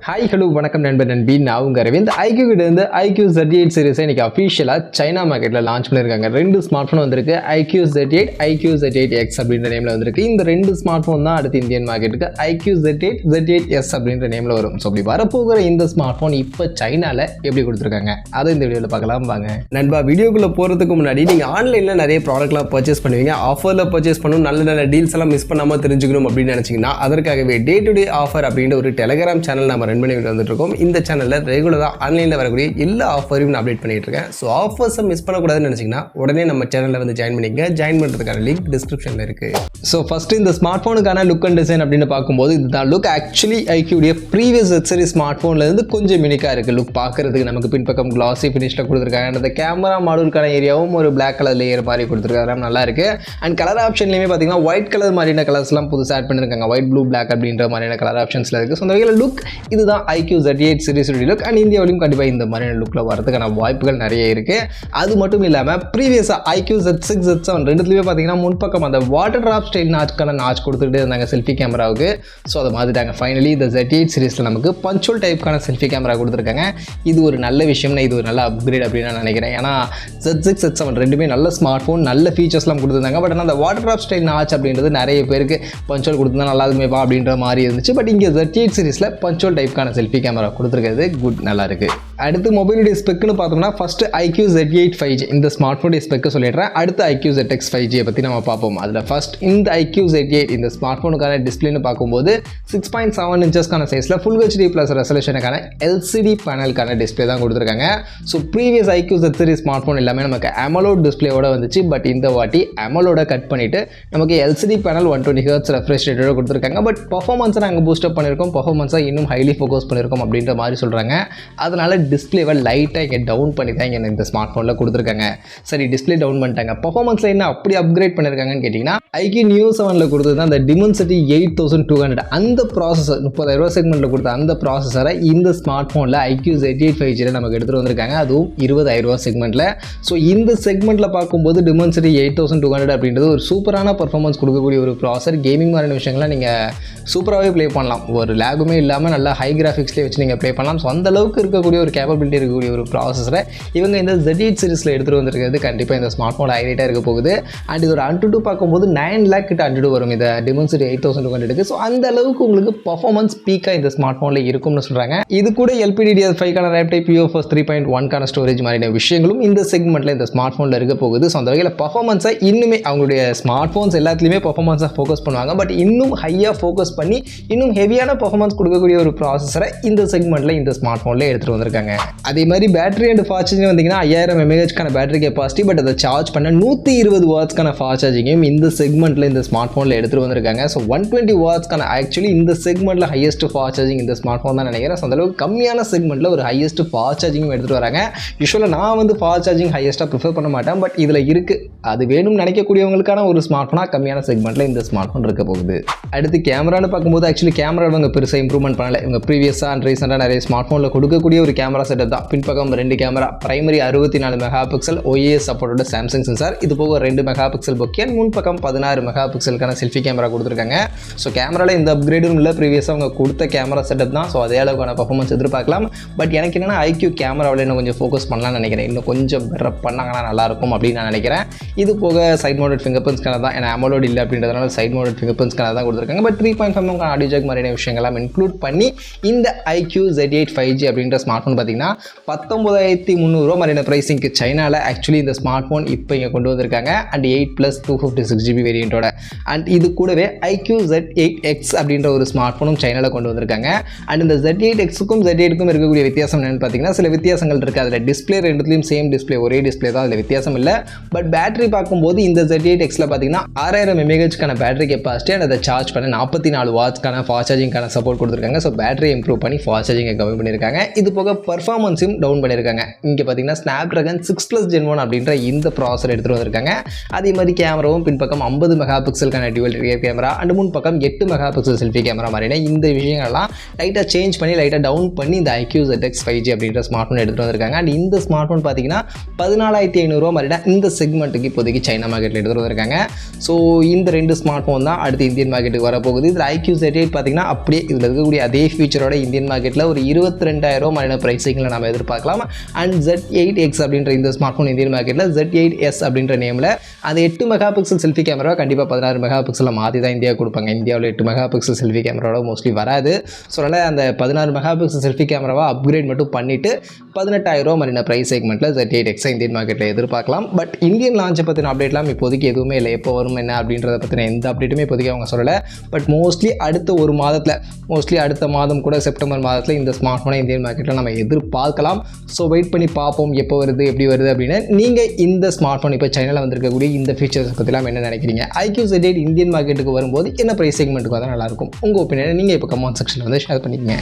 Hi hello வணக்கம் நண்பர் நண்பி நான் உங்கள் அரவிந்த் IQoo கிட்ட இருந்து IQoo Z8 Series இன்னைக்கு அஃபிஷியலாக சைனா மார்க்கெட்டில் லான்ச் பண்ணியிருக்காங்க. ரெண்டு ஸ்மார்ட் ஃபோன் வந்திருக்கு. IQoo Z8 IQoo Z8x அப்படின்ற நேமில் வந்திருக்கு. இந்த ரெண்டு ஸ்மார்ட் ஃபோன் தான் அடுத்து இந்தியன் மார்க்கெட்டுக்கு IQoo Z8 Z8s அப்படின்ற நேமில் வரும். ஸோ அப்படி வரப்போகிற இந்த ஸ்மார்ட் ஃபோன் இப்போ சைனாவில் எப்படி கொடுத்துருக்காங்க அதை இந்த வீடியோவில் பார்க்கலாம் வாங்க. நண்பா, வீடியோக்குள்ளே போகிறதுக்கு முன்னாடி நீங்கள் ஆன்லைனில் நிறைய ப்ராடக்ட்லாம் பர்ச்சேஸ் பண்ணுவீங்க. ஆஃபரில் பர்ச்சேஸ் பண்ணணும், நல்ல நல்ல டீல்ஸ் எல்லாம் மிஸ் பண்ணாமல் தெரிஞ்சுக்கணும் அப்படின்னு நினச்சிங்கன்னா அதற்காகவே டே டு டே ஆஃபர் அப்படின்ற ஒரு டெலிகிராம் சேனல் நம்ம ரன் பண்ணி வந்துட்டு இருக்கோம். இந்த சேனல்ல ரெகுலரா ஆன்லைன்ல வரக்கூடிய எல்லா ஆஃபரையும் நான் அப்டேட் பண்ணிட்டு இருக்கேன். ஸோ ஆஃபர்ஸை மிஸ் பண்ணக்கூடாதுன்னு நினைச்சீங்கன்னா உடனே நம்ம சேனல்ல வந்து ஜாயின் பண்ணிக்க. ஜாயின் பண்ணுறதுக்கான லிங்க் டிஸ்கிரிப்ஷன்ல இருக்கு. ஸோ ஃபர்ஸ்ட் இந்த ஸ்மார்ட் ஃபோனுக்கான லுக் அண்ட் டிசைன் அப்படின்னு பார்க்கும்போது இதுதான் லுக். ஆக்சுவலி ஐக்யூடைய ப்ரீவியஸ் Z series ஸ்மார்ட் ஃபோன்ல இருந்து கொஞ்சம் யூனிக்காக இருக்கு. லுக் பார்க்கறதுக்கு நமக்கு பின்பக்கம் கிளாசி ஃபினிஷ்ல கொடுத்துருக்காங்க. அந்த கேமரா மாடலுக்கான ஏரியாவும் ஒரு பிளாக் கலர் லேயர் மாதிரி கொடுத்துருக்காங்க, நல்லா இருக்கு. அண்ட் கலர் ஆப்ஷன்லையுமே பார்த்தீங்கன்னா ஒயிட் கலர் மாதிரியான கலர்ஸ்லாம் புதுசாக ஆட் பண்ணிருக்காங்க. ஒயிட் ப்ளூ பிளாக் அப்படின்ற மாதிரியான கலர் ஆப்ஷன்ஸ்ல இருக்கு. ஸோ அந்த வகையில் லுக் இதுதான் IQoo Z8 Series look. And இந்தியாவிலும் கண்டிப்பாக இந்த மாதிரியான லுக்கில் வரதுக்கான வாய்ப்புகள் நிறைய இருக்கு. அது மட்டும் இல்லாமல் ப்ரீவியஸாக IQoo Z6 Z7 ரெண்டுத்துலேயுமே பார்த்தீங்கன்னா முன்பக்கம் அந்த வாட்டர் ட்ராப் ஸ்டைல் நாட்ச்க்கான நாட்ச் கொடுத்துட்டே இருந்தாங்க செல்ஃபி கேமராவுக்கு. ஸோ அதை மாற்றிட்டாங்க. ஃபைனலி இந்த Z8 சீரிஸில் நமக்கு பஞ்சுவல் டைப்க்கான செல்ஃபி கேமரா கொடுத்துருக்காங்க. இது ஒரு நல்ல விஷயம்னா இது ஒரு நல்ல அப்கிரேட் அப்படின்னு நான் நினைக்கிறேன். ஏன்னா Z6 Z7 ரெண்டுமே நல்ல ஸ்மார்ட் ஃபோன், நல்ல ஃபீச்சர்ஸ்லாம் கொடுத்துருந்தாங்க. பட் ஆனால் அந்த வாட்டர் ட்ராப் ஸ்டைல் நாட்ச் அப்படின்றது நிறைய பேருக்கு பஞ்சுவல் கொடுத்துருந்தா நல்லா இருக்குமேப்பா அப்படின்ற மாதிரி இருந்துச்சு. பட் இங்கே Z8 சீரிஸில் பஞ்சுவல் டைப்க்கான செல்ஃபி கேமரா கொடுத்துருக்கிறது குட், நல்லா இருக்கு. அடுத்து மொபைலுடைய ஸ்பெக்னு பார்த்தோம்னா ஃபர்ஸ்ட் IQoo Z8 5G இந்த ஸ்மார்ட் ஃபோனுடைய ஸ்பெக்கை சொல்லிடுறேன். அடுத்து IQoo ZX 5G பற்றி நம்ம பார்ப்போம். அதில் ஃபர்ஸ்ட் இந்த IQoo Z8 இந்த ஸ்மார்ட் ஃபோனுக்கான டிஸ்பிளேன்னு பார்க்கும்போது 6.7 இன்ச்சஸ்க்கான சைஸில் ஃபுல் HD ப்ளஸ் ரெசல்யூஷனுக்கான LCD பேனலுக்கான டிஸ்பிளே தான் கொடுத்துருக்காங்க. So previous IQoo Z series smart phone எல்லாமே நமக்கு AMOLED டிஸ்பிளேயோட வந்துச்சு. பட் இந்த வாட்டி AMOLED கட் பண்ணிட்டு நமக்கு LCD பேனல் 120 Hz ரெஃப்ரெஷ் ரேட்டோட கொடுத்துருக்காங்க. பட் பர்ஃபார்மன்ஸை நாங்கள் பூஸ்டப் பண்ணியிருக்கோம், பர்ஃபார்மன்ஸை இன்னும் ஹைலி ஃபோக்கஸ் பண்ணியிருக்கோம் அப்படின்ற மாதிரி சொல்கிறாங்க. அதனால டிஸ்பிளேவை லைட்டாக இங்கே டவுன் பண்ணி தான் இங்கே இந்த ஸ்மார்ட் ஃபோனில் கொடுத்துருக்காங்க. சரி, டிஸ்பிளே டவுன் பண்ணிட்டாங்க, பர்ஃபார்மன்ஸில் என்ன அப்படி அப்கிரேட் பண்ணியிருக்காங்கன்னு கேட்டிங்கன்னா IQoo Neo 7ல் கொடுத்தது தான் அந்த Dimensity 8200 அந்த ப்ராசஸர் 30,000 செக்மெண்ட்டில் கொடுத்த அந்த ப்ராசஸரை இந்த ஸ்மார்ட் ஃபோனில் IQoo Z8 5G நமக்கு எடுத்துகிட்டு வந்திருக்காங்க. அதுவும் 20,000 செக்மெண்ட்டில். ஸோ இந்த செக்மெண்ட்டில் பார்க்கும்போது Dimensity 8200 அப்படின்றது ஒரு சூப்பரான பர்ஃபார்மன்ஸ் கொடுக்கக்கூடிய ஒரு ப்ராசஸர். கேமிங் மாதிரியான விஷயங்கள்லாம் நீங்கள் சூப்பராகவே ப்ளே பண்ணலாம், ஒரு லேகுமே இல்லாமல் நல்லா ஹை கிராஃபிக்ஸ்லேயே வச்சு நீங்கள் ப்ளே பண்ணலாம். ஸோ அந்த அளவுக்கு இருக்கக்கூடிய ஒரு கேப்பபிலிட்டி இருக்கக்கூடிய ஒரு ப்ராசஸரை இவங்க இந்த Z8 சீரிஸில் எடுத்துகிட்டு வந்திருக்கிறது கண்டிப்பாக இந்த ஸ்மார்ட் ஃபோன் ஹைலைட்டாக இருக்க போகுது. அண்ட் இது ஒரு AnTuTu பார்க்கும்போது 9 lakh கிட்ட AnTuTu வரும் இந்த Dimensity 8200. ஸோ அந்த அளவுக்கு உங்களுக்கு பர்ஃபார்மன்ஸ் பீக்காக இந்த ஸ்மார்ட் ஃபோனில் இருக்கும்னு சொல்கிறாங்க. இது கூட LPDDR5க்கான ரேம் டைப் UFS 3.1க்கான ஸ்டோரேஜ் மாதிரியான விஷயங்களும் இந்த செக்மெண்ட்டில் இந்த ஸ்மார்ட் ஃபோனில் இருக்க போகுது. ஸோ அந்த வகையில் பர்ஃபார்மன்ஸை இன்னுமே அவங்களுடைய ஸ்மார்ட் ஃபோன்ஸ் எல்லாத்துலேயுமே பர்ஃபார்மன்ஸை ஃபோக்கஸ் பண்ணுவாங்க. பட் இன்னும் ஹையாக ஃபோக்கஸ் பண்ணி இன்னும் ஹெவியான பர்ஃபார்மன்ஸ் கொடுக்கக்கூடிய ஒரு ப்ராசஸரை இந்த செக்மெண்ட்டில் இந்த ஸ்மார்ட் ஃபோனில் எடுத்துகிட்டு வந்திருக்காங்க. அதே மாதிரி பேட்டரி அண்ட் ஃபாஸ்ட் சார்ஜிங் வந்தீங்கன்னா 5000 mAhக்கான பேட்டரி கெப்பாசிட்டி. பட் அதை சார்ஜ் பண்ண 120 வாட்ஸ்க்கான ஃபாஸ்ட் சார்ஜிங்கையும் இந்த செக்மெண்ட்டில் இந்த ஸ்மார்ட் ஃபோனில் எடுத்துகிட்டு வந்திருக்காங்க. ஸோ 120 வாட்ஸ்க்கான ஆக்சுவலி இந்த செக்மெண்ட்டில் ஹையஸ்ட் ஃபாஸ்ட் சார்ஜிங் இந்த ஸ்மார்ட் ஃபோன் தான் நினைக்கிறேன். ஸோ அந்தளவுக்கு கம்மியான செக்மெண்ட்டில் ஒரு ஹையஸ்ட் ஃபாஸ்ட் சார்ஜிங்கும் எடுத்துகிட்டு வராங்க. யூஸ்வலாக நான் வந்து ஃபாஸ்ட் சார்ஜிங் ஹையஸ்ட்டாக ப்ரிஃபர் பண்ண மாட்டேன். பட் இதில் இருக்குது, அது வேணும்னு நினைக்கக்கூடியவங்களுக்கான ஒரு ஸ்மார்ட் ஃபோனாக கம்மியான செக்மெண்ட்டில் இந்த ஸ்மார்ட் ஃபோன் இருக்க போகுது. அடுத்து கேமரான்னு பார்க்கும்போது ஆக்சுவலி கேமரா இவங்க பெருசாக இம்ப்ரூவ்மெண்ட் பண்ணல. இவங்க ப்ரீவியஸாக அண்ட் ரீசெண்டாக நிறைய ஸ்மார்ட் ஃபோனில் கொடுக்கக்கூடிய ஒரு கேமரா செட்டப் தான். பின்பக்கம் 2 camera, primary 64 megapixel OIS சப்போர்ட்டோட சாம்சங் சென்சார், இது போக 2 மெகா பிக்சல் பொக்கே, முன்பக்கம் 16 மெகா பிக்சலுக்கான செல்ஃபி கேமரா கொடுத்துருக்காங்க. ஸோ கேமராவில் இந்த அப்கிரேடும் இல்லை, ப்ரீவியஸாக அவங்க கொடுத்த கேமரா செட்டப் தான். ஸோ அதே அளவுக்கான பர்ஃபார்மன்ஸ் எதிர்பார்க்கலாம். பட் எனக்கு என்னென்னா IQoo கேமராவில் இன்னும் கொஞ்சம் ஃபோக்கஸ் பண்ணலாம்னு நினைக்கிறேன். இன்னும் கொஞ்சம் பெட்டர் பண்ணாங்கன்னா நல்லாயிருக்கும் அப்படின்னு நான் நினைக்கிறேன். இது போக சைட் மவுண்டட் ஃபிங்கர் பிரிண்ட்ஸ்க்கான தான், ஏன்னா AMOLED இல்லை அப்படின்றதுனால சைட் மவுண்டட் ஃபிங்கர் பிரிண்ட்ஸ்க்கான தான் கொடுத்துருக்காங்க. பட் 3.5 ஆடியோ ஜாக் மாதிரியான விஷயங்கள்லாம் இன்க்ளூட் பண்ணி இந்த IQoo Z8 5G அப்படின்ற ஸ்மார்ட் ஃபோன் பார்த்தீங்கன்னா 19,300 மாதிரியான ப்ரைஸிங்க்கு சைனாவில் ஆக்சுவலி இந்த ஸ்மார்ட் ஃபோன் இப்போ இங்கே கொண்டு வந்திருக்காங்க. And 8+ 256GB வேரியண்ட்டோட. அண்ட் இது கூடவே IQoo Z8x அப்படின்ற ஒரு ஸ்மார்ட் ஃபோனும் சைனாவில் கொண்டு வந்திருக்காங்க. அண்ட் இந்த Z8xக்கும் Z8க்கும் இருக்கக்கூடிய வித்தியாசம் என்னென்னு பார்த்தீங்கன்னா சில வித்தியாசங்கள் இருக்குது. அதில் டிஸ்பிளே ரெண்டுத்துலையும் சேம் டிஸ்பிளே, ஒரே டிஸ்பிளே தான், அதில் வித்தியாசம் இல்லை. பட் பேட்டரி பார்க்கும்போது இந்த Z8xல பார்த்தீங்கன்னா 6000 mAhக்கான பேட்டரி கெப்பாசிட்டி அண்ட் அதை சார்ஜ் பண்ண 44 வாட்ஸ்க்கான ஃபாஸ்ட் சார்ஜிங்கான சப்போர்ட் கொடுத்துருக்காங்க. ஸோ பேட்டரி இம்ப்ரூவ் பண்ணி ஃபாஸ்ட் சார்ஜிங்கை கம்மி பண்ணியிருக்காங்க. இது போக பர்ஃபார்மன்ஸையும் டவுன் பண்ணியிருக்காங்க. இங்கே பார்த்தீங்கன்னா Snapdragon 6+ Gen 1 அப்படின்ற இந்த ப்ராசர் எடுத்துகிட்டு வந்திருக்காங்க. அதே மாதிரி கேமராவும் பின்பக்கம் 50 மெகா பிக்சலுக்கான டியூவல் ரியர் கேமரா அண்ட் முன் பக்கம் 8 மெகா பிக்சல் செல்ஃபி கேமரா மாதிரியான இந்த விஷயங்கள்லாம் லைட்டாக சேஞ்ச் பண்ணி லைட்டாக டவுன் பண்ணி இந்த IQoo Z8x 5G அப்படின்ற ஸ்மார்ட் ஃபோன் எடுத்துகிட்டு வந்திருக்காங்க. அண்ட் இந்த ஸ்மார்ட் ஃபோன் பார்த்தீங்கன்னா 14,500 மாதிரினா இந்த செக்மெண்ட்டுக்கு இப்போதைக்கு சைனா மார்க்கெட்டில் எடுத்துகிட்டு வந்திருக்காங்க. ஸோ இந்த ரெண்டு ஸ்மார்ட் ஃபோன் தான் அடுத்து இந்தியன் மார்க்கெட்டுக்கு வரப்போகுது. இதில் IQoo Z8 பார்த்தீங்கன்னா அப்படியே இதில் இருக்கக்கூடிய அதே ஃபீச்சரோட இந்தியன் மார்க்கெட்டில் ஒரு 22,000 மாதிரியான ப்ரைஸிங்கில் நம்ம எதிர்பார்க்கலாம். அண்ட் Z8X அப்படின்ற இந்த ஸ்மார்ட் ஃபோன் இந்தியன் மார்க்கெட்டில் Z8S அப்படின்ற நேமில் அது 8 மெகா பிக்சல் செல்ஃபி கேமரா கண்டிப்பாக 16 மெகா பிக்சலில் மாற்றி தான் இந்தியா கொடுப்பாங்க. இந்தியாவில் 8 மெகா பிக்சல் செல்ஃபி கேமராவோட மோஸ்ட்லி வராது. ஸோ அதனால் அந்த 16 மெகா பிக்சல் செல்ஃபி கேமராவை அப்கிரேட் மட்டும் பண்ணிவிட்டு 18,000 மாதிரியான ப்ரைஸ் செக்மெண்ட்டில் Z8X இந்தியன் மார்க்கெட்டில் எதிர்பார்க்கலாம். பட் இந்தியன் லான்ச்சை பற்றின அப்டேட்லாம் இப்போதைக்கு எதுவுமே இல்லை. எப்போ வரும் என்ன அப்படின்றத பற்றின எந்த அப்டேட்டுமே இப்போதைக்கு அவங்க சொல்லலை. பட் மோஸ்ட்லி அடுத்த ஒரு மாதத்தில் அடுத்த மாதம் கூட செப்டம்பர் மாதத்தில் இந்த ஸ்மார்ட் ஃபோனை இந்தியன் மார்க்கெட்டில் நம்ம எதிர்பார்க்கலாம். ஸோ வெயிட் பண்ணி பார்ப்போம் எப்போ வருது எப்படி வருது அப்படின்னு. நீங்கள் இந்த ஸ்மார்ட் ஃபோன் இப்போ சைனாவில் வந்திருக்கக்கூடிய இந்த ஃபீச்சர்ஸ் பற்றிலாம் என்ன நினைக்கிறீங்க? IQoo Z8 இந்தியன் மார்க்கெட்டுக்கு வரும்போது என்ன ப்ரைஸ் செக்மெண்ட்டுக்கு வந்தால் நல்லாயிருக்கும்? உங்கள் ஒப்பீனியனை நீங்கள் இப்போ கமெண்ட் செக்ஷனில் வந்து ஷேர் பண்ணிக்கங்க.